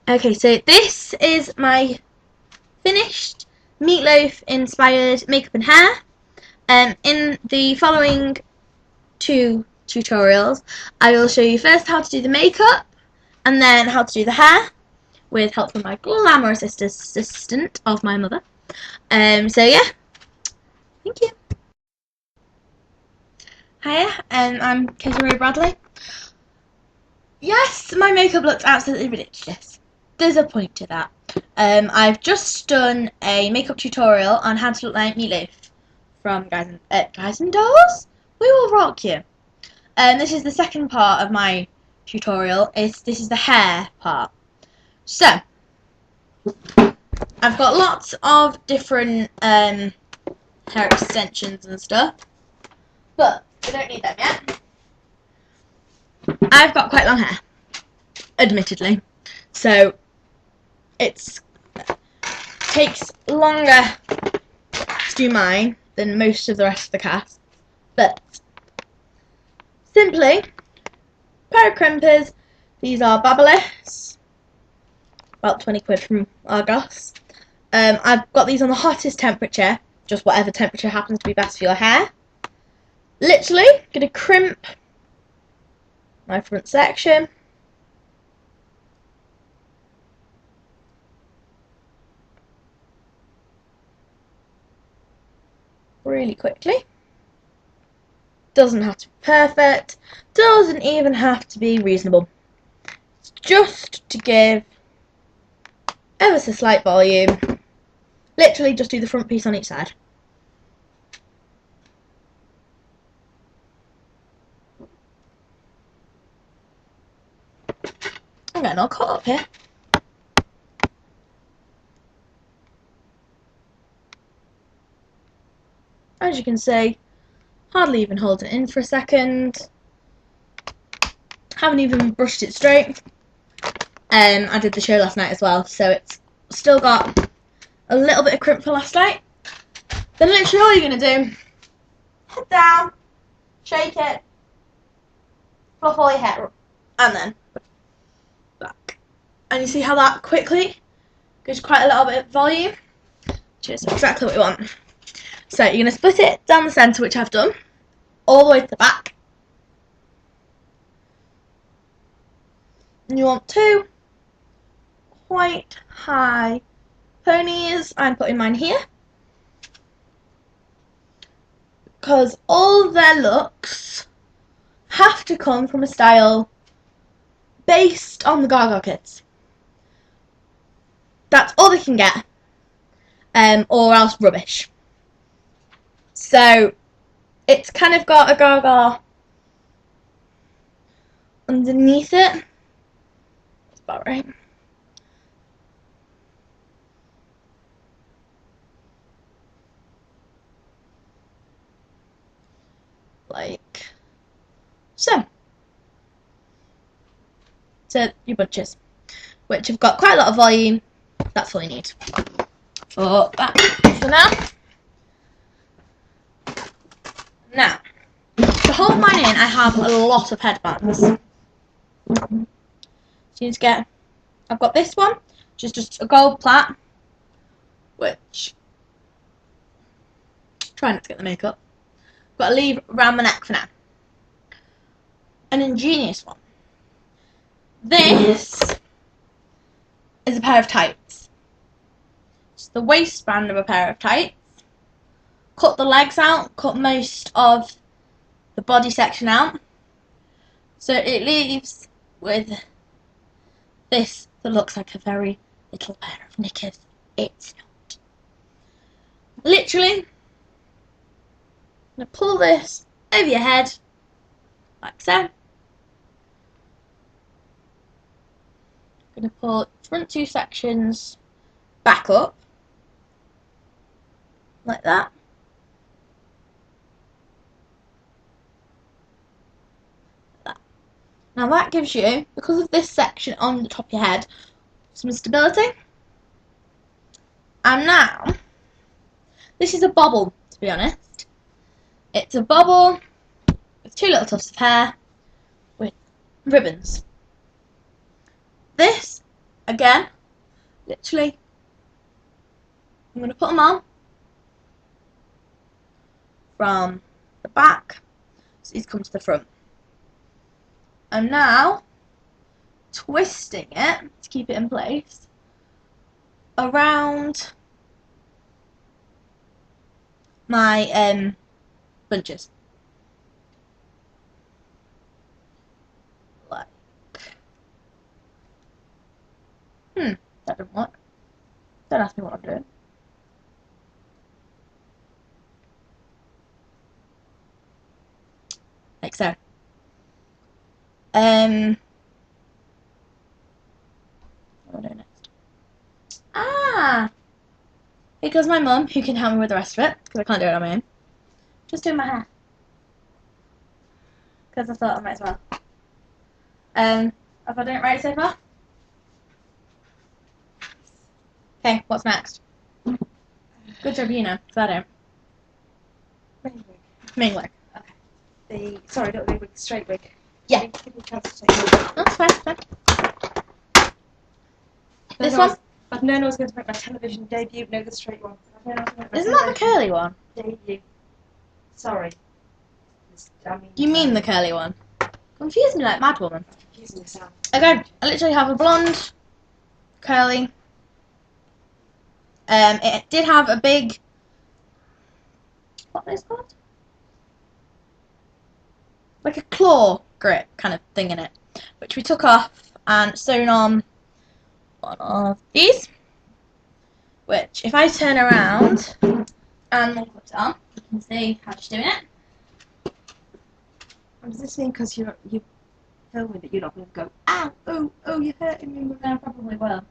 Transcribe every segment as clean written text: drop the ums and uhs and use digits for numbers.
Okay, so this is my finished meatloaf inspired makeup and hair. In the following 2 tutorials, I will show you first how to do the makeup and then how to do the hair with help from my glamorous assistant of my mother. So yeah, thank you. Hiya, I'm Katie Bradley. Yes, my makeup looks absolutely ridiculous. There's a point to that. I've just done a makeup tutorial on how to look like meatloaf from Guys and Dolls. We will rock you. This is the second part of my tutorial. This is the hair part. So, I've got lots of different hair extensions and stuff, but we don't need them yet. I've got quite long hair, admittedly, so it takes longer to do mine than most of the rest of the cast, but simply, pair of crimpers. These are Babyliss, about 20 quid from Argos. I've got these on the hottest temperature, just whatever temperature happens to be best for your hair. Literally, gonna crimp my front section. Really quickly. Doesn't have to be perfect, doesn't even have to be reasonable. It's just to give ever so slight volume. Literally just do the front piece on each side. I'm getting all caught up here. As you can see, hardly even holding it in for a second. Haven't even brushed it straight. I did the show last night as well, so it's still got a little bit of crimp for last night. Then literally all you're going to do, head down, shake it, fluff all your hair up, and then back. And you see how that quickly gives quite a little bit of volume, which is exactly what we want. So you're going to split it down the centre, which I've done, all the way to the back. And you want 2 quite high ponies. I'm putting mine here because all their looks have to come from a style based on the Gaga Kids. That's all they can get, or else rubbish. So it's kind of got a Gaga underneath it. That's about right. Like so. So your bunches, which have got quite a lot of volume. That's all you need for that for now. Now, to hold mine in, I have a lot of headbands. So you need to get, I've got this one, which is just a gold plait, which, try not to get the makeup, got to leave around my neck for now. An ingenious one. This is a pair of tights. It's the waistband of a pair of tights. Cut the legs out, cut most of the body section out. So it leaves with this that looks like a very little pair of knickers. It's not. Literally, I'm going to pull this over your head, like so. I'm going to pull front 2 sections back up, like that. Now that gives you, because of this section on the top of your head, some stability. And now, this is a bobble, to be honest. It's a bobble with 2 little tufts of hair with ribbons. This, again, literally, I'm going to put them on from the back, so these come to the front. I'm now twisting it to keep it in place around my bunches. Like, that didn't work. Don't ask me what I'm doing. Like so. What do I do next? Here goes my mum, who can help me with the rest of it, because I can't do it on my own. Just doing my hair. Because I thought I might as well. Have I done it right so far? Okay, what's next? Good job, you know, because I don't. Main wig. Main wig. Okay. Sorry, not the wig, the straight wig. Yeah. Give me a chance to take it. That's fine. This one? I've known I was going to make my television debut. No, the straight one. Isn't that the curly one? Debut. Sorry. You mean the curly one? Confuse me like mad woman. I'm confusing myself. Okay, I literally have a blonde, curly. It did have a big, what is it called? Like a claw grip kind of thing in it, which we took off and sewn on one of these, which if I turn around and then put it on, you can see how she's doing it. Does this mean because you're filming that you're not going to go, ow, oh, you're hurting me? I probably will.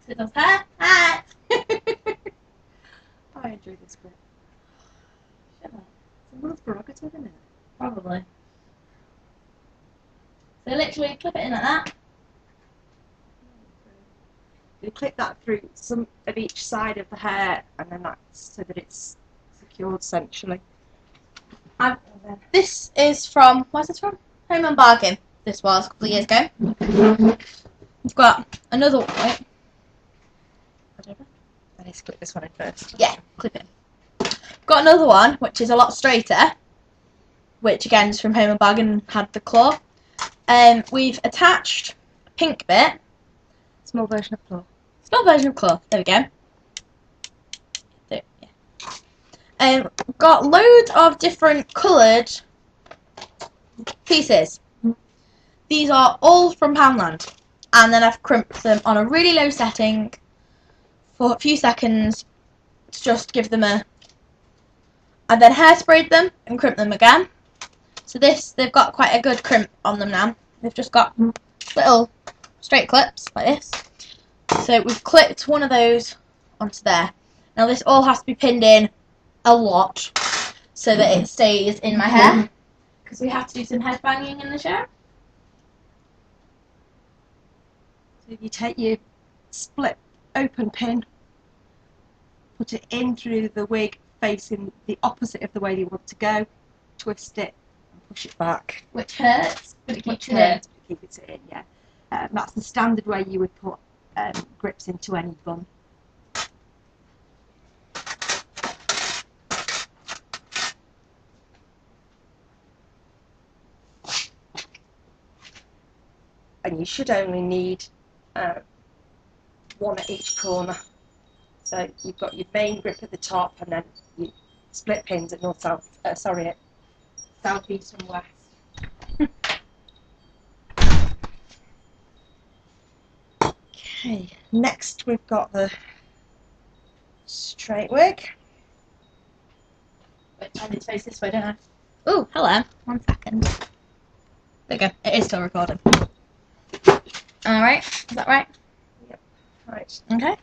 It does hurt. I enjoy this bit. It's a woman's prerogative, isn't it? Probably. So literally clip it in like that. You clip that through some of each side of the hair, and then that's so that it's secured essentially. This is from, where's this from? Home and Bargain. This was a couple of years ago. We've got another one. Wait. I need to clip this one in first. Yeah, clip it. Got another one which is a lot straighter, which again is from Home and Bargain, had the claw. We've attached a pink bit. Small version of claw. Small version of claw. There we go. Got loads of different coloured pieces. These are all from Poundland, and then I've crimped them on a really low setting for a few seconds to just give them a. I then hairsprayed them and crimped them again. So they've got quite a good crimp on them now. They've just got little straight clips like this. So we've clipped one of those onto there. Now this all has to be pinned in a lot so that it stays in my hair, because we have to do some head banging in the show. So you take your split open pin, put it in through the wig facing the opposite of the way you want to go, twist it and push it back. Which hurts, but it keeps it in. Hurts, but keep it in, yeah. That's the standard way you would put grips into any bun. And you should only need one at each corner. So you've got your main grip at the top, and then you split pins at north, south. Sorry, at south, east, and west. Okay. Next, we've got the straight wig. Wait, I need to face this way, don't I? Oh, hello. 1 second. There we go. It is still recording. Alright, is that right? Yep. Right. Okay.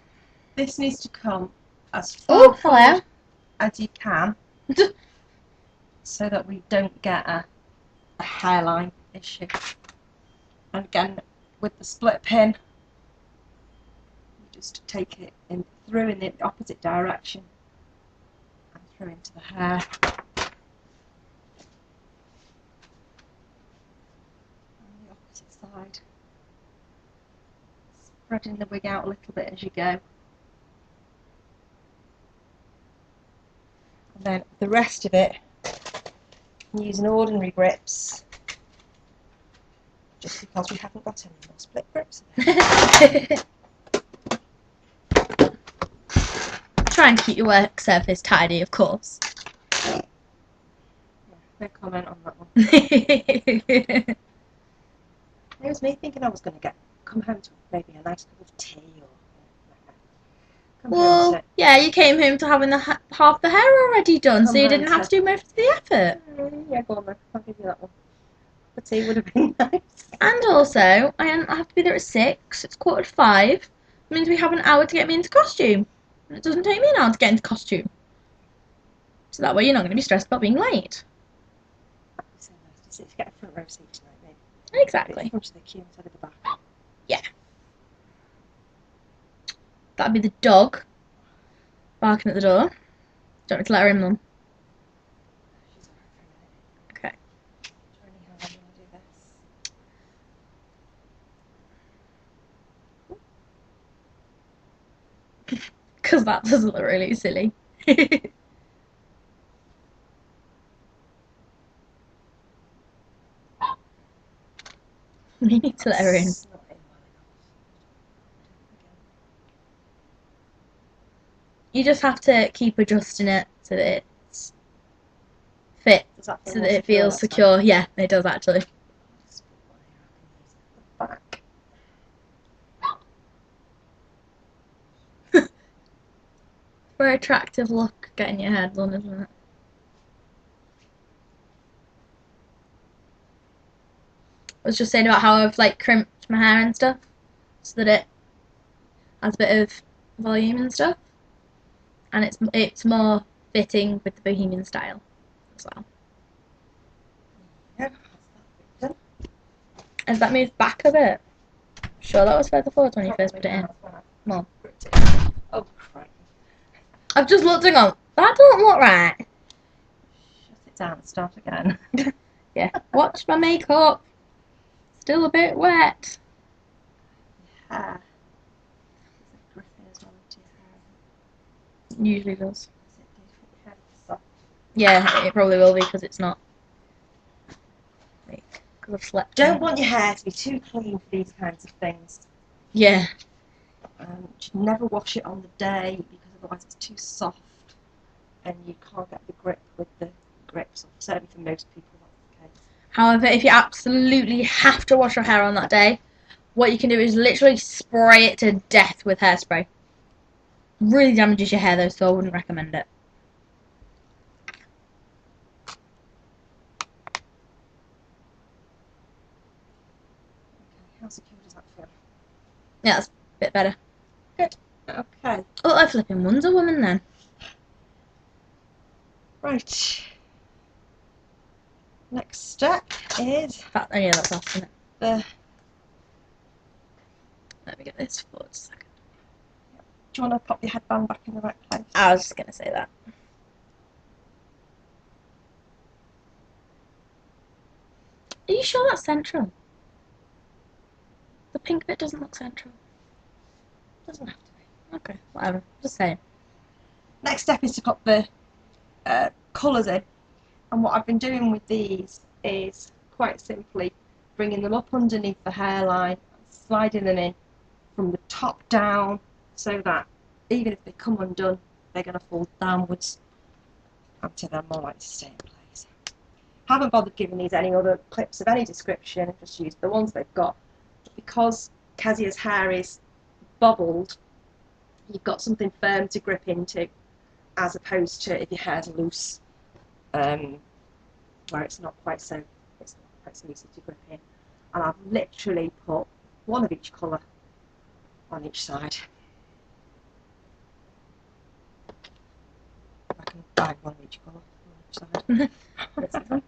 This needs to come as far hello. as you can, so that we don't get a hairline issue. And again, with the split pin, you just take it through in the opposite direction and through into the hair. On the opposite side. spreading the wig out a little bit as you go. And then the rest of it, I'm using ordinary grips, just because we haven't got any more split grips. Try and keep your work surface tidy, of course. Yeah, no comment on that one. It was me thinking I was going to come home to maybe a nice cup of tea or. Well, yeah, you came home to having half the hair already done, so you didn't have to do most of the effort. Yeah, go on then. I'll give you that one. The tea would have been nice. And also, I have to be there at 6. It's 4:45. It means we have an hour to get me into costume. And it doesn't take me an hour to get into costume. So that way you're not going to be stressed about being late. So nice to get a front row seat tonight, maybe. Exactly. Front of the queue instead of the back. Yeah. That'd be the dog barking at the door. Don't want to let her in, Mum. She's alright for a minute. Okay. Trying how I'm going to do this. Because that does look really silly. We need to let her in. It's not in well enough. You just have to keep adjusting it so that it's fit, Does that feel so more that it feels that time? secure. Yeah, it does actually. Just put one here, I can use it at the back. Very attractive look getting your hair done, isn't it? I was just saying about how I've like crimped my hair and stuff so that it has a bit of volume and stuff, and it's more fitting with the bohemian style as well. Yeah, that's that bit Has that moved back a bit? Sure, that was further forward when you first put it in. More. Oh, crap. I've just looked and gone, that don't look right. Shut it down and start again. Yeah, watch my makeup. Still a bit wet. Hair. Is it gripping as well into your hair? Usually does. Is it? Do you think your hair is soft? Yeah, it probably will be because it's not. Because I've slept. Don't want your hair to be too clean for these kinds of things. Yeah. You should never wash it on the day because otherwise it's too soft and you can't get the grip with the grips. Certainly for most people that's the case. However, if you absolutely have to wash your hair on that day, what you can do is literally spray it to death with hairspray. Really damages your hair though, so I wouldn't recommend it. Okay, how secure does that feel? Yeah, that's a bit better. Good. Okay. Oh, I flipping Wonder Woman then. Right. Next step is Oh yeah, that's off, isn't it? Let me get this forward a second. Do you want to pop your headband back in the right place? I was just going to say that. Are you sure that's central? The pink bit doesn't look central. Doesn't have to be. Okay, whatever. Just saying. Next step is to pop the colours in. And what I've been doing with these is quite simply bringing them up underneath the hairline and sliding them in from the top down so that even if they come undone, they're going to fall downwards until they're more likely to stay in place. Haven't bothered giving these any other clips of any description, just used the ones they've got. Because Kezia's hair is bobbled, you've got something firm to grip into, as opposed to if your hair's loose, where it's not quite so easy to grip in. And I've literally put one of each colour on each side. I can buy one of each colour on each side.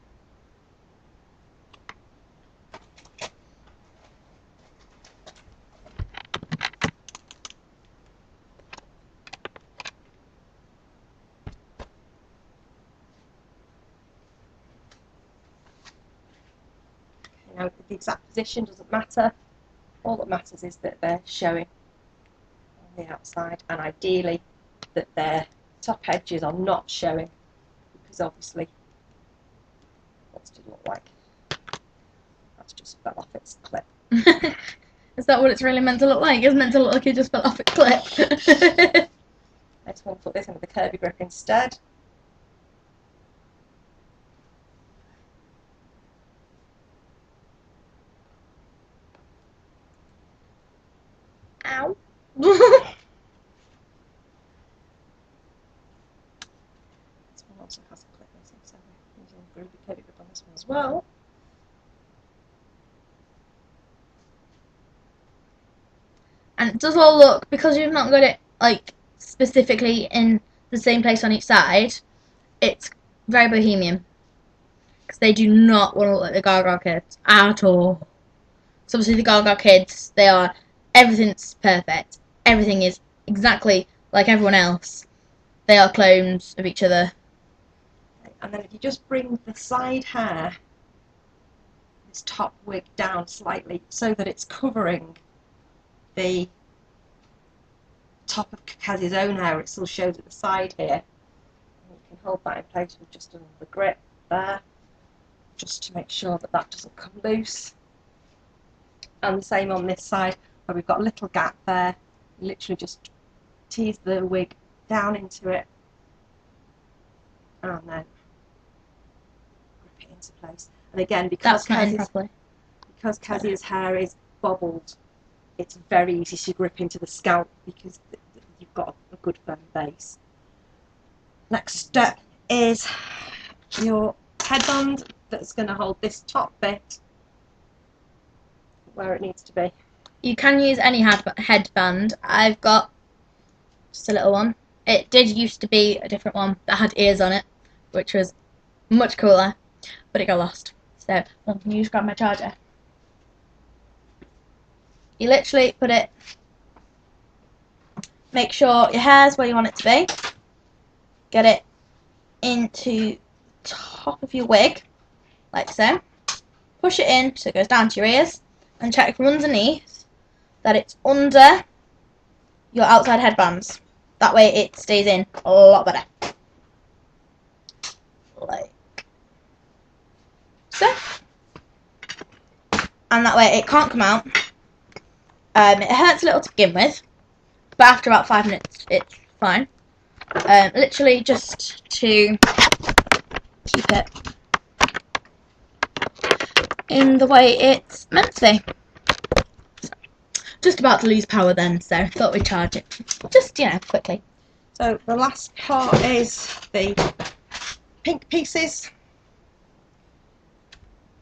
Now, the exact position doesn't matter. all that matters is that they're showing on the outside, and ideally that their top edges are not showing, because obviously what's it look like? That's just fell off its clip. Is that what it's really meant to look like? It's meant to look like it just fell off its clip. I just want to put this in with the curvy grip instead. Ow. This one also has a clip missing, so we're using the groovy curvy grip on this one as well. And it does all look, because you've not got it like specifically in the same place on each side, it's very bohemian. Because they do not want to look like the Gaga Kids at all. So obviously the Gaga Kids, they are, everything's perfect. Everything is exactly like everyone else. They are clones of each other. And then if you just bring the side hair, this top wig, down slightly so that it's covering the top of Kazi's own hair, it still shows at the side here. And you can hold that in place with just another grip there, just to make sure that that doesn't come loose. And the same on this side, where we've got a little gap there. You literally just tease the wig down into it and then grip it into place. And again, because Kazi's hair is bobbled, it's very easy to grip into the scalp because you've got a good firm base. Next step is your headband that's going to hold this top bit where it needs to be. You can use any headband. I've got just a little one. It did used to be a different one that had ears on it, which was much cooler, but it got lost. So, can you just grab my charger? You literally put it, make sure your hair's where you want it to be, get it into the top of your wig, like so, push it in so it goes down to your ears, and check from underneath that it's under your outside headbands. That way it stays in a lot better. Like so. And that way it can't come out. It hurts a little to begin with, but after about 5 minutes it's fine. Literally just to keep it in the way it's meant to be. Just about to lose power then, so thought we'd charge it. Just, you know, quickly. So the last part is the pink pieces,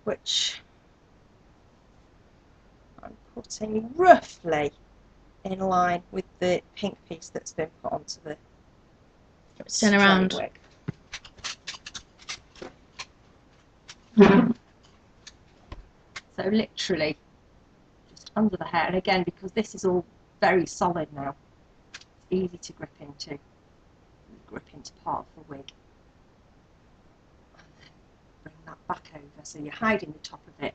which I'm putting roughly in line with the pink piece that's been put onto the Turn around. wig. So literally just under the hair, and again, because this is all very solid now, it's easy to grip into part of the wig. And then bring that back over, so you're hiding the top of it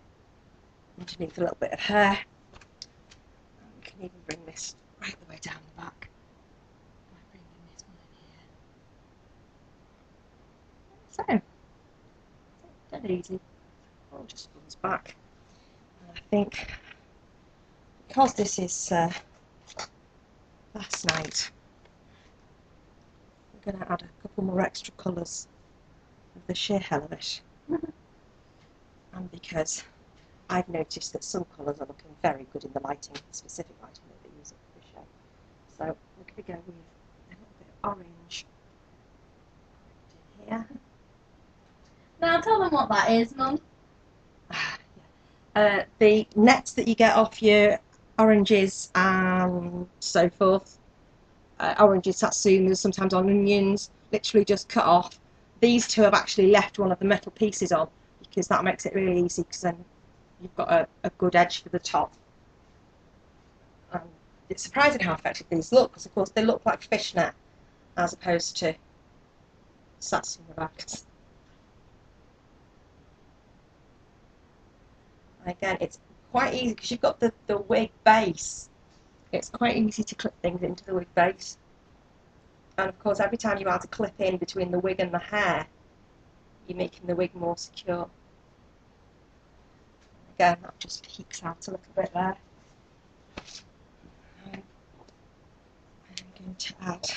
underneath a little bit of hair. And you can even bring this right the way down the back by bringing this one in here. So, dead easy. All just runs back. And I think because this is last night, I'm going to add a couple more extra colours of the sheer hell of it. And because I've noticed that some colours are looking very good in the lighting, the specific lighting that they use for the show. So we're going to go with a little bit of orange in here. Now tell them what that is, Mum. The nets that you get off your oranges and so forth. Oranges, satsumas, sometimes on onions, literally just cut off. These two have actually left one of the metal pieces on because that makes it really easy, because then you've got a good edge for the top. It's surprising how effective these look, because of course they look like fishnet as opposed to satsuma bags. And again, it's quite easy because you've got the wig base. It's quite easy to clip things into the wig base. And of course, every time you add a clip in between the wig and the hair, you're making the wig more secure. Again, that just peeks out a little bit there. I'm going to add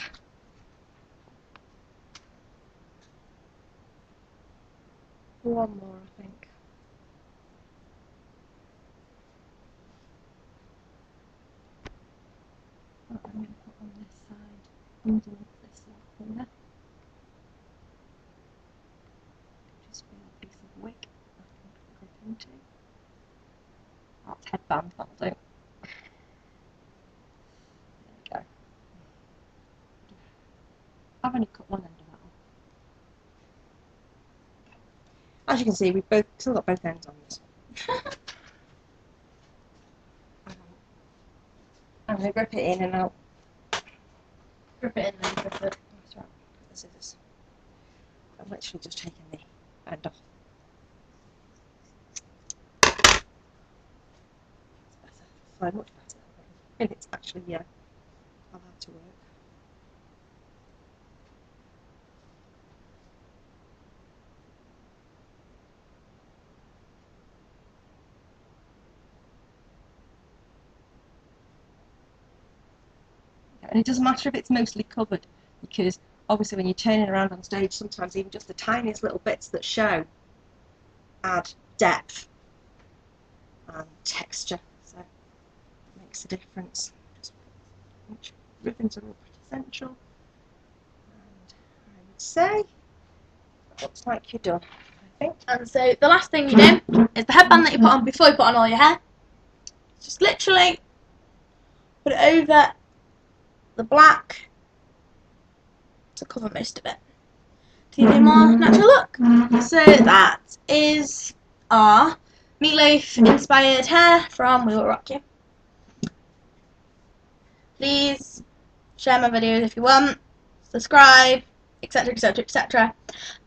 one more, I think. That I'm going to put on this side, underneath this one here. Just be a piece of wig I can clip into. That's headband, that'll do. There we go. I've only cut one end of that off. As you can see, we've both still got both ends on this one. I'm going to grip it in and out. Grip it in and grip it. That's right, with the scissors. I'm literally just taking the end off. It's better, so much better. And it's actually, allowed to work. And it doesn't matter if it's mostly covered, because obviously when you're turning around on stage, sometimes even just the tiniest little bits that show add depth and texture, so it makes a difference. Just ribbons are all pretty essential, and I would say that looks like you're done, I think. And so the last thing you do is the headband that you put on before you put on all your hair. Just literally put it over the black to cover most of it to give you a more natural look. So that is our Meatloaf inspired hair from We Will Rock You. Please share my videos if you want, subscribe, etc, etc, etc.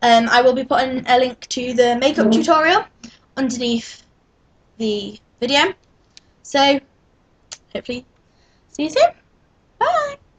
I will be putting a link to the makeup tutorial underneath the video, so hopefully see you soon.